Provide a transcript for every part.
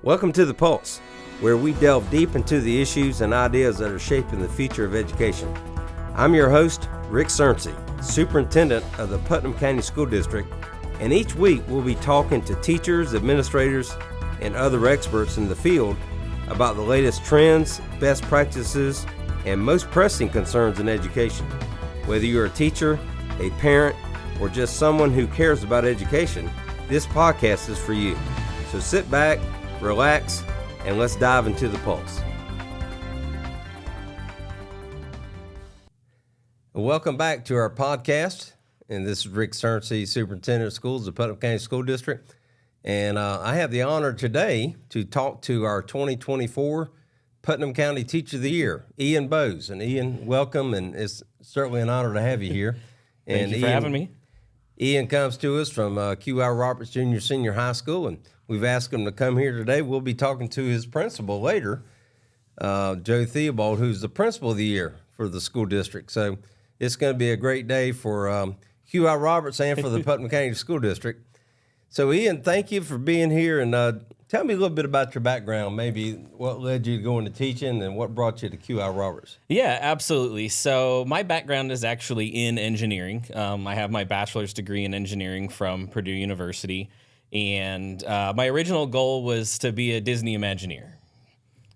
Welcome to The Pulse, where we delve deep into the issues and ideas that are shaping the future of education. I'm your host, Rick Cernsey, Superintendent of the Putnam County School District, and each week we'll be talking to teachers, administrators, and other experts in the field about the latest trends, best practices, and most pressing concerns in education. Whether you're a teacher, a parent, or just someone who cares about education, this podcast is for you. So sit back, relax, and let's dive into the pulse. Welcome back to our podcast, and this is Rick Cernsey, Superintendent of Schools of Putnam County School District, and I have the honor today to talk to our 2024 Putnam County Teacher of the Year, Ian Boze. And Ian, welcome, and it's certainly an honor to have you here. Thank you for having me. Ian comes to us from Q.I. Roberts Junior Senior High School, and we've asked him to come here today. We'll be talking to his principal later, Joe Theobald, who's the principal of the year for the school district. So it's going to be a great day for Q.I. Roberts and for the Putnam County School District. So, Ian, thank you for being here, and tell me a little bit about your background, maybe what led you to go into teaching and what brought you to Q.I. Roberts. Yeah, absolutely. So my background is actually in engineering. I have my bachelor's degree in engineering from Purdue University, and my original goal was to be a Disney Imagineer.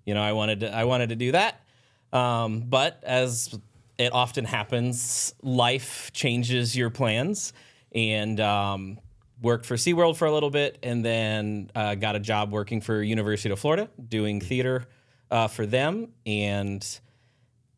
You know, I wanted to do that, but as it often happens, life changes your plans, and worked for SeaWorld for a little bit, and then got a job working for University of Florida doing theater for them. And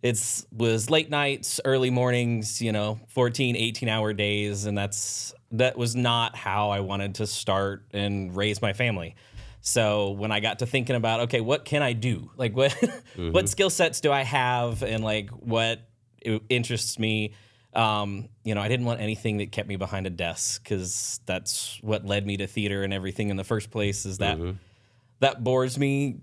it was late nights, early mornings, 14, 18-hour days, and that was not how I wanted to start and raise my family. So when I got to thinking about, okay, what can I do? Like what what skill sets do I have, and like what interests me? I didn't want anything that kept me behind a desk, because that's what led me to theater and everything in the first place, is that that bores me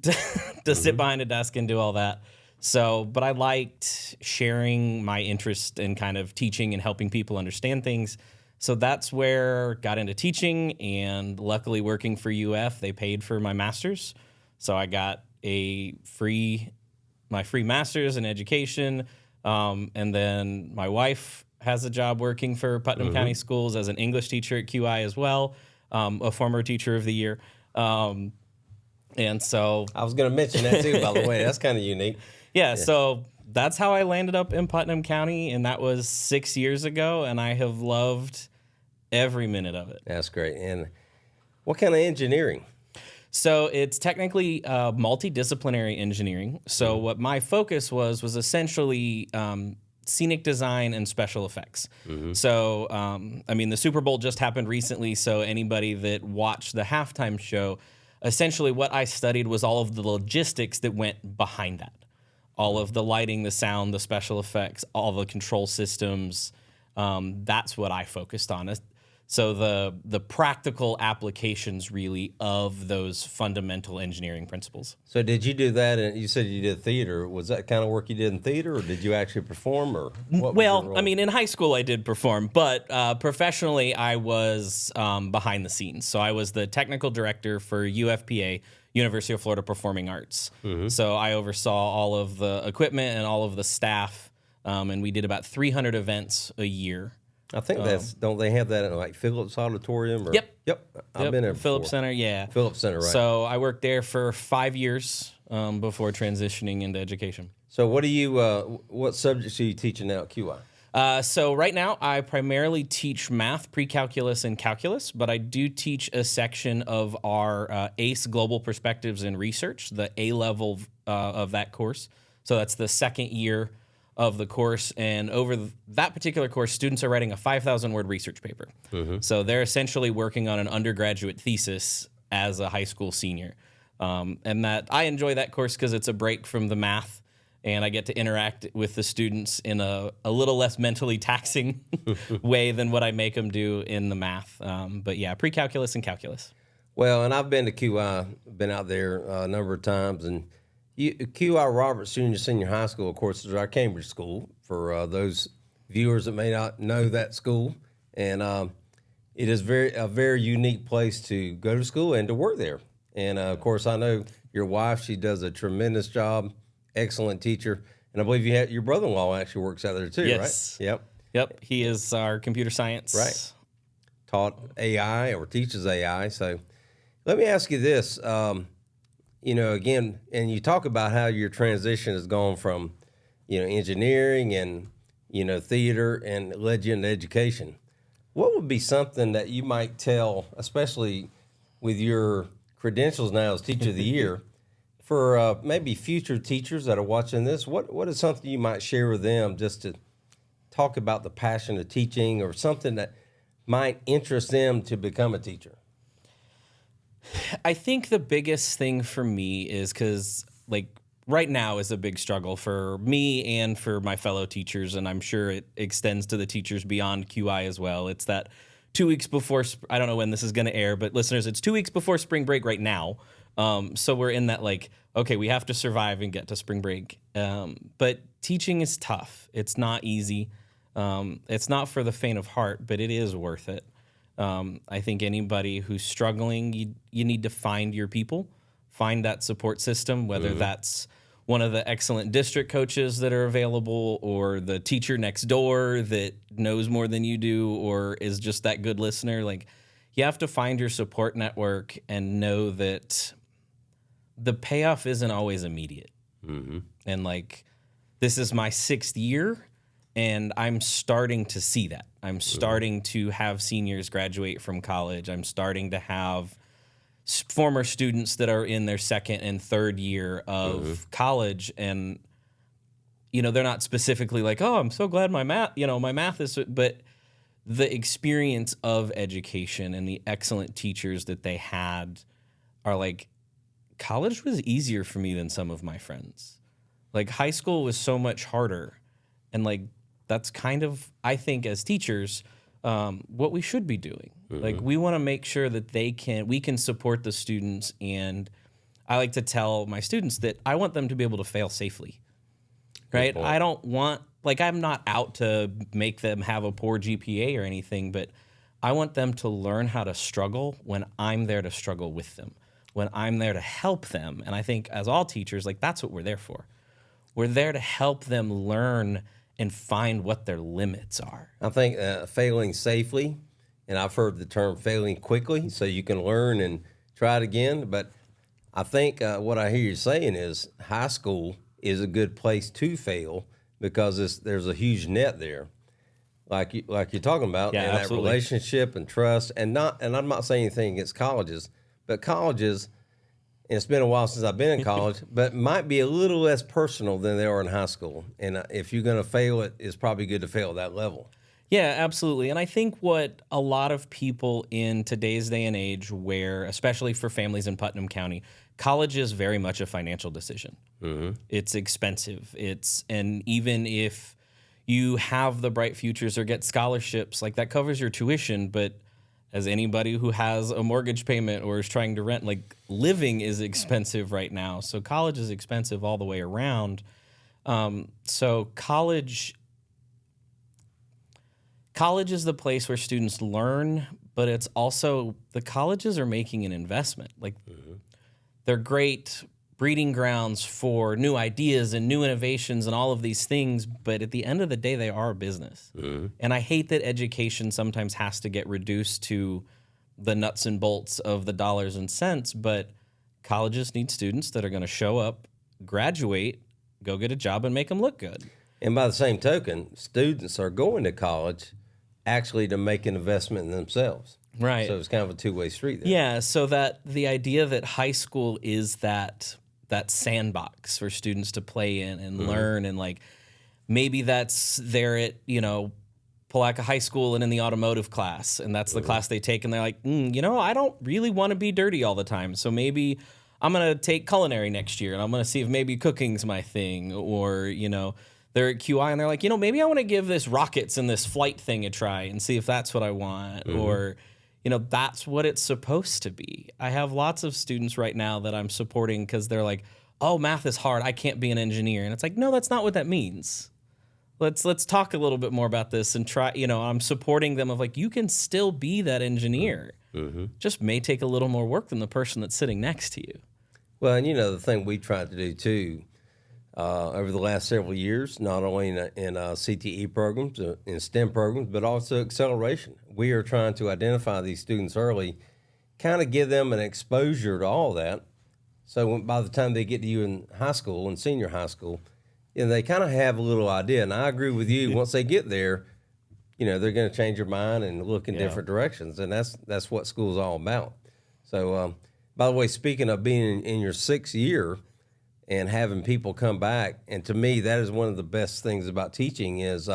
to sit behind a desk and do all that. So, but I liked sharing my interest in kind of teaching and helping people understand things. So that's where I got into teaching, and luckily working for UF, they paid for my master's. So I got my free master's in education. And then my wife has a job working for Putnam County Schools as an English teacher at QI as well, a former Teacher of the Year. And so I was going to mention that too, by the way. That's kind of unique. Yeah, so that's how I landed up in Putnam County, and that was 6 years ago, and I have loved every minute of it. That's great. And what kind of engineering? So it's technically multidisciplinary engineering. So what my focus was essentially scenic design and special effects. So, the Super Bowl just happened recently, so anybody that watched the halftime show, essentially what I studied was all of the logistics that went behind that. All of the lighting, the sound, the special effects, all the control systems. That's what I focused on. So the practical applications, really, of those fundamental engineering principles. So did you do that? And you said you did theater. Was that kind of work you did in theater, or did you actually perform? Or what was your role? In high school I did perform, but professionally I was behind the scenes. So I was the technical director for UFPA, University of Florida Performing Arts. So I oversaw all of the equipment and all of the staff, and we did about 300 events a year. I think don't they have that in like Phillips Auditorium? Or? Yep. I've been there before. Phillips Center, yeah. Phillips Center, right. So I worked there for 5 years before transitioning into education. So what subjects are you teaching now at QI? So right now I primarily teach math, pre-calculus, and calculus, but I do teach a section of our ACE Global Perspectives in Research, the A level of that course. So that's the second year of the course, and over that particular course, students are writing a 5,000-word research paper. So they're essentially working on an undergraduate thesis as a high school senior. And that I enjoy that course because it's a break from the math, and I get to interact with the students in a little less mentally taxing way than what I make them do in the math. But yeah, pre-calculus and calculus. Well, and I've been to QI, been out there a number of times, and QI Roberts Junior Senior High School, of course, is our Cambridge school for those viewers that may not know that school. And it is a very unique place to go to school and to work there. And of course, I know your wife, she does a tremendous job, excellent teacher. And I believe your brother-in-law actually works out there too, yes. right? Yep. He is our computer science. Right. Taught AI or teaches AI. So let me ask you this, again, and you talk about how your transition has gone from, engineering and, theater and led you into education. What would be something that you might tell, especially with your credentials now as Teacher of the Year, for maybe future teachers that are watching this? What is something you might share with them just to talk about the passion of teaching or something that might interest them to become a teacher? I think the biggest thing for me is because, right now is a big struggle for me and for my fellow teachers, and I'm sure it extends to the teachers beyond QI as well. It's that 2 weeks before, I don't know when this is going to air, but listeners, it's 2 weeks before spring break right now. So we're in that okay, we have to survive and get to spring break. But teaching is tough. It's not easy. It's not for the faint of heart, but it is worth it. I think anybody who's struggling, you need to find your people, find that support system, whether that's one of the excellent district coaches that are available or the teacher next door that knows more than you do or is just that good listener. You have to find your support network and know that the payoff isn't always immediate. Mm-hmm. And this is my 6th year, and I'm starting to see that. I'm starting to have seniors graduate from college. I'm starting to have former students that are in their 2nd and 3rd year of college, and they're not specifically oh, I'm so glad my math is, but the experience of education and the excellent teachers that they had are college was easier for me than some of my friends. High school was so much harder, and that's kind of, I think, as teachers, what we should be doing. We want to make sure that we can support the students, and I like to tell my students that I want them to be able to fail safely, right? I don't want, I'm not out to make them have a poor GPA or anything, but I want them to learn how to struggle when I'm there to struggle with them, when I'm there to help them. And I think as all teachers, that's what we're there for. We're there to help them learn and find what their limits are. I think failing safely, and I've heard the term failing quickly, so you can learn and try it again. But I think what I hear you saying is high school is a good place to fail because there's a huge net there, like you're talking about, and absolutely. That relationship and trust. And I'm not saying anything against colleges, but colleges. And it's been a while since I've been in college, but might be a little less personal than they are in high school. And if you're going to fail it's probably good to fail at that level. Yeah, absolutely. And I think what a lot of people in today's day and age, where, especially for families in Putnam County, college is very much a financial decision. Mm-hmm. It's expensive. And even if you have the bright futures or get scholarships, that covers your tuition, but as anybody who has a mortgage payment or is trying to rent, living is expensive right now. So college is expensive all the way around. So college is the place where students learn, but it's also, the colleges are making an investment. They're great breeding grounds for new ideas and new innovations and all of these things, but at the end of the day, they are a business. Mm-hmm. And I hate that education sometimes has to get reduced to the nuts and bolts of the dollars and cents, but colleges need students that are going to show up, graduate, go get a job, and make them look good. And by the same token, students are going to college actually to make an investment in themselves. Right. So it's kind of a two-way street there. Yeah, so that the idea that high school is that sandbox for students to play in and learn, and maybe that's there at Palaca High School and in the automotive class, and that's the class they take, and they're I don't really want to be dirty all the time, so maybe I'm gonna take culinary next year, and I'm gonna see if maybe cooking's my thing, or they're at QI and they're maybe I want to give this rockets and this flight thing a try and see if that's what I want, or that's what it's supposed to be. I have lots of students right now that I'm supporting because they're oh, math is hard, I can't be an engineer. And it's no, that's not what that means. Let's talk a little bit more about this and try, I'm supporting them of you can still be that engineer. just may take a little more work than the person that's sitting next to you. Well, and the thing we tried to do too over the last several years, not only in CTE programs, in STEM programs, but also acceleration. We are trying to identify these students early, kind of give them an exposure to all that. So by the time they get to you in high school and senior high school, they kind of have a little idea. And I agree with you. Once they get there, they're going to change their mind and look in different directions. And that's what school is all about. So, by the way, speaking of being in your 6th year and having people come back, and to me, that is one of the best things about teaching is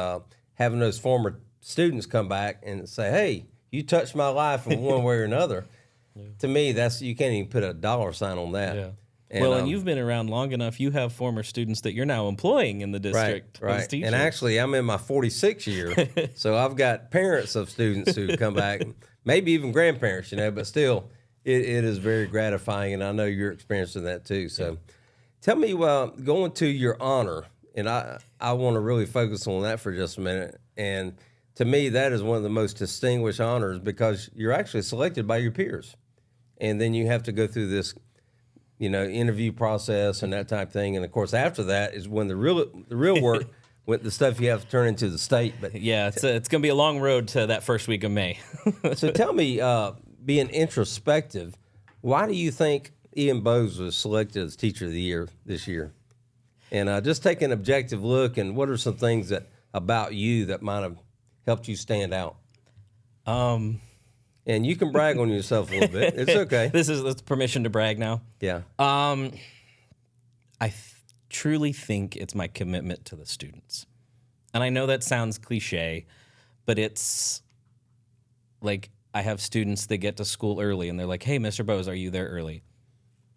having those former students come back and say, hey, you touched my life in one way or another. To me, you can't even put a dollar sign on that. Yeah. And you've been around long enough. You have former students that you're now employing in the district. Right. And actually, I'm in my 46th year, so I've got parents of students who come back, maybe even grandparents, but still, it is very gratifying, and I know you're experiencing that too. So tell me, going to your honor, and I want to really focus on that for just a minute. And to me, that is one of the most distinguished honors because you're actually selected by your peers. And then you have to go through this, interview process and that type of thing. And of course, after that is when the real work, with the stuff you have to turn into the state. But yeah, it's going to be a long road to that first week of May. So tell me, being introspective, why do you think Ian Boze was selected as Teacher of the Year this year? And just take an objective look, and what are some things about you that might have helped you stand out? And you can brag on yourself a little bit. It's okay. That's permission to brag now. Yeah. I truly think it's my commitment to the students. And I know that sounds cliche, but it's like I have students that get to school early and they're like, hey, Mr. Boze, are you there early?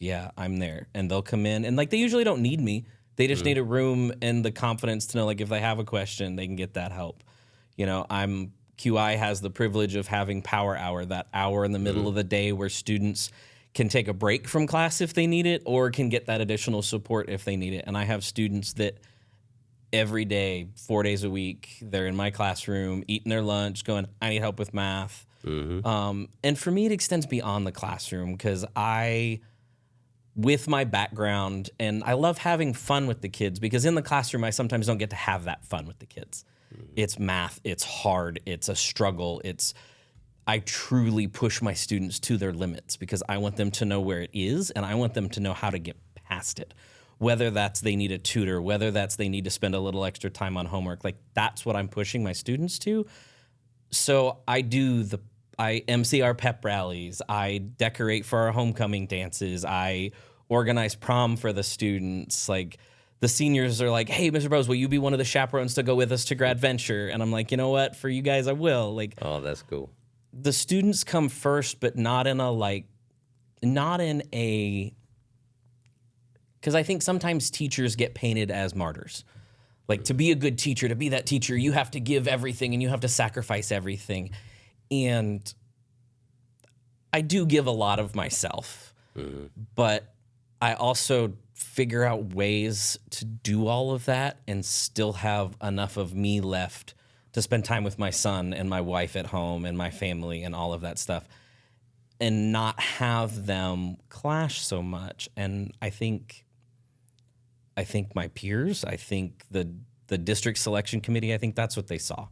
Yeah, I'm there. And they'll come in and they usually don't need me. They just need a room and the confidence to know if they have a question, they can get that help. QI has the privilege of having power hour, that hour in the middle of the day where students can take a break from class if they need it or can get that additional support if they need it. And I have students that every day, 4 days a week, they're in my classroom, eating their lunch, going, I need help with math. And for me, it extends beyond the classroom because with my background, and I love having fun with the kids because in the classroom, I sometimes don't get to have that fun with the kids. It's math, it's hard, it's a struggle. I truly push my students to their limits because I want them to know where it is and I want them to know how to get past it. Whether that's they need a tutor, whether that's they need to spend a little extra time on homework, that's what I'm pushing my students to. So I MC our pep rallies, I decorate for our homecoming dances, I organize prom for the students, the seniors are like, hey, Mr. Boze, will you be one of the chaperones to go with us to Grad Venture? And I'm like, you know what? For you guys, I will. Oh, that's cool. The students come first, but not in a, because I think sometimes teachers get painted as martyrs. To be a good teacher, to be that teacher, you have to give everything and you have to sacrifice everything. And I do give a lot of myself, but I also figure out ways to do all of that and still have enough of me left to spend time with my son and my wife at home and my family and all of that stuff and not have them clash so much. And I think my peers, I think the district selection committee, I think that's what they saw.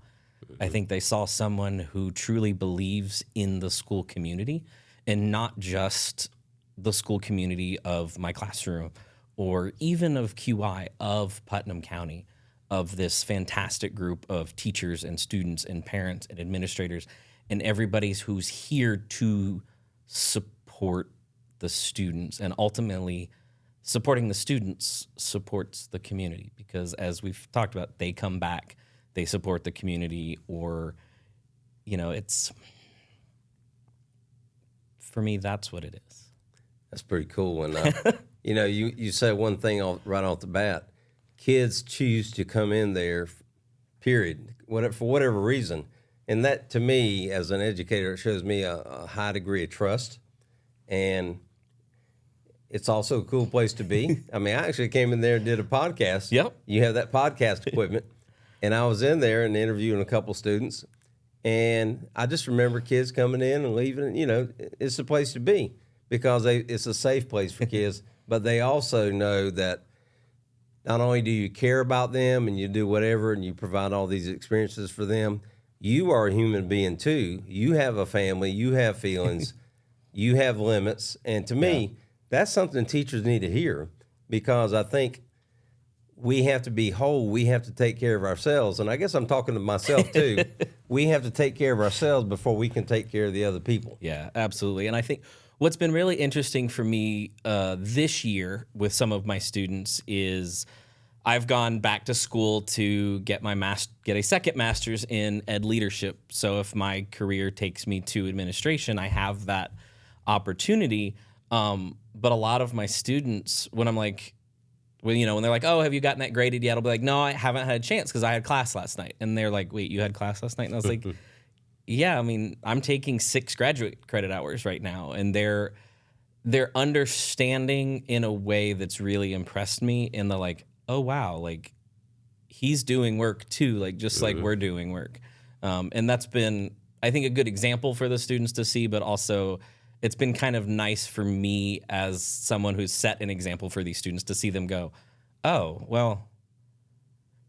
I think they saw someone who truly believes in the school community and not just the school community of my classroom or even of QI, of Putnam County, of this fantastic group of teachers and students and parents and administrators and everybody who's here to support the students. And ultimately, supporting the students supports the community because as we've talked about, they come back, they support the community, or, it's, for me, that's what it is. That's pretty cool. And, you said one thing right off the bat. Kids choose to come in there, period, for whatever reason. And that, to me, as an educator, it shows me a high degree of trust. And it's also a cool place to be. I mean, I actually came in there and did a podcast. Yep. You have that podcast equipment. And I was in there and interviewing a couple students. And I just remember kids coming in and leaving. You know, it's a place to be because it's a safe place for kids. But they also know that not only do you care about them and you do whatever and you provide all these experiences for them, you are a human being too. You have a family, you have feelings, you have limits. And to me, that's something teachers need to hear, because I think we have to be whole. We have to take care of ourselves. And I guess I'm talking to myself too. We have to take care of ourselves before we can take care of the other people. Yeah, absolutely. And I think what's been really interesting for me this year with some of my students is I've gone back to school to get get a second master's in ed leadership. So if my career takes me to administration, I have that opportunity. But a lot of my students, when I'm like, when they're like, "Oh, have you gotten that graded yet?" I'll be like, "No, I haven't had a chance because I had class last night." And they're like, "Wait, you had class last night?" And I was like, "Yeah, I mean, I'm taking 6 graduate credit hours right now," and they're understanding in a way that's really impressed me. And they're like, "Oh wow, like he's doing work too, like just like we're doing work," and that's been, I think, a good example for the students to see, but also it's been kind of nice for me as someone who's set an example for these students to see them go, "Oh, well,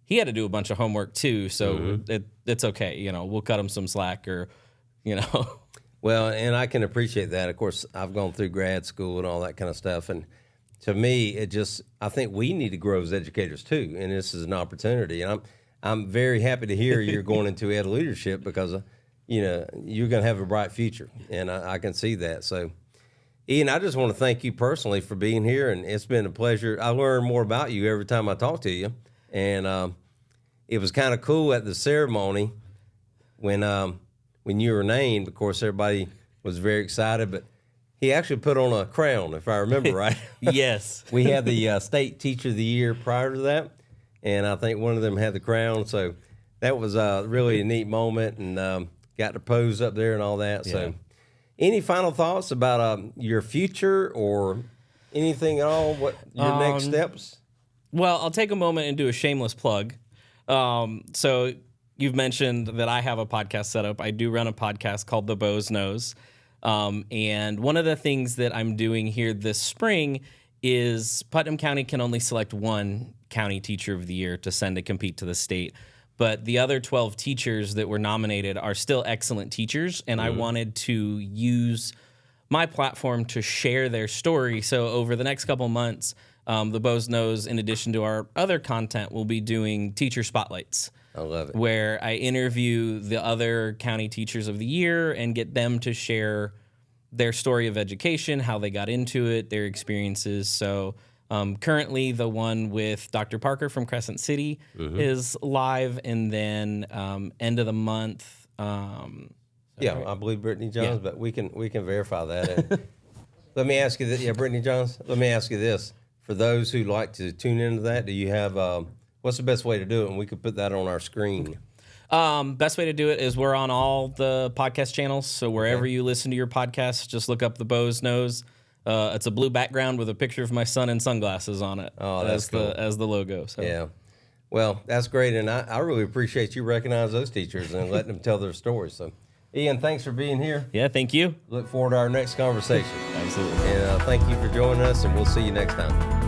he had to do a bunch of homework too, so it's okay. We'll cut him some slack," or, Well, and I can appreciate that. Of course, I've gone through grad school and all that kind of stuff, and to me, I think we need to grow as educators too, and this is an opportunity. And I'm very happy to hear you're going into ed leadership because, you're going to have a bright future, and I can see that. So, Ian, I just want to thank you personally for being here, and it's been a pleasure. I learn more about you every time I talk to you, and it was kind of cool at the ceremony when you were named. Of course, everybody was very excited, but he actually put on a crown, if I remember right. Yes. We had the State Teacher of the Year prior to that, and I think one of them had the crown. So that was really a neat moment, and got to pose up there and all that. Yeah. So any final thoughts about your future or anything at all? What your next steps? Well, I'll take a moment and do a shameless plug. So you've mentioned that I have a podcast set up. I do run a podcast called The Boze Knows. And one of the things that I'm doing here this spring is Putnam County can only select one county teacher of the year to send to compete to the state. But the other 12 teachers that were nominated are still excellent teachers. And I wanted to use my platform to share their story. So over the next couple months, the Boze Knows, in addition to our other content, will be doing teacher spotlights. I love it. Where I interview the other county teachers of the year and get them to share their story of education, how they got into it, their experiences. So currently the one with Dr. Parker from Crescent City is live, and then end of the month. Yeah, I believe Brittany Johns, but we can verify that. Let me ask you this. Yeah, Brittany Johns, let me ask you this. For those who like to tune into that, do you have... what's the best way to do it? And we could put that on our screen. Best way to do it is we're on all the podcast channels. So wherever you listen to your podcast, just look up the Boze Knows. It's a blue background with a picture of my son in sunglasses on it. Oh, that's cool. As the logo. So. Yeah. Well, that's great. And I really appreciate you recognize those teachers and letting them tell their stories. So, Ian, thanks for being here. Yeah, thank you. Look forward to our next conversation. Absolutely. And thank you for joining us, and we'll see you next time.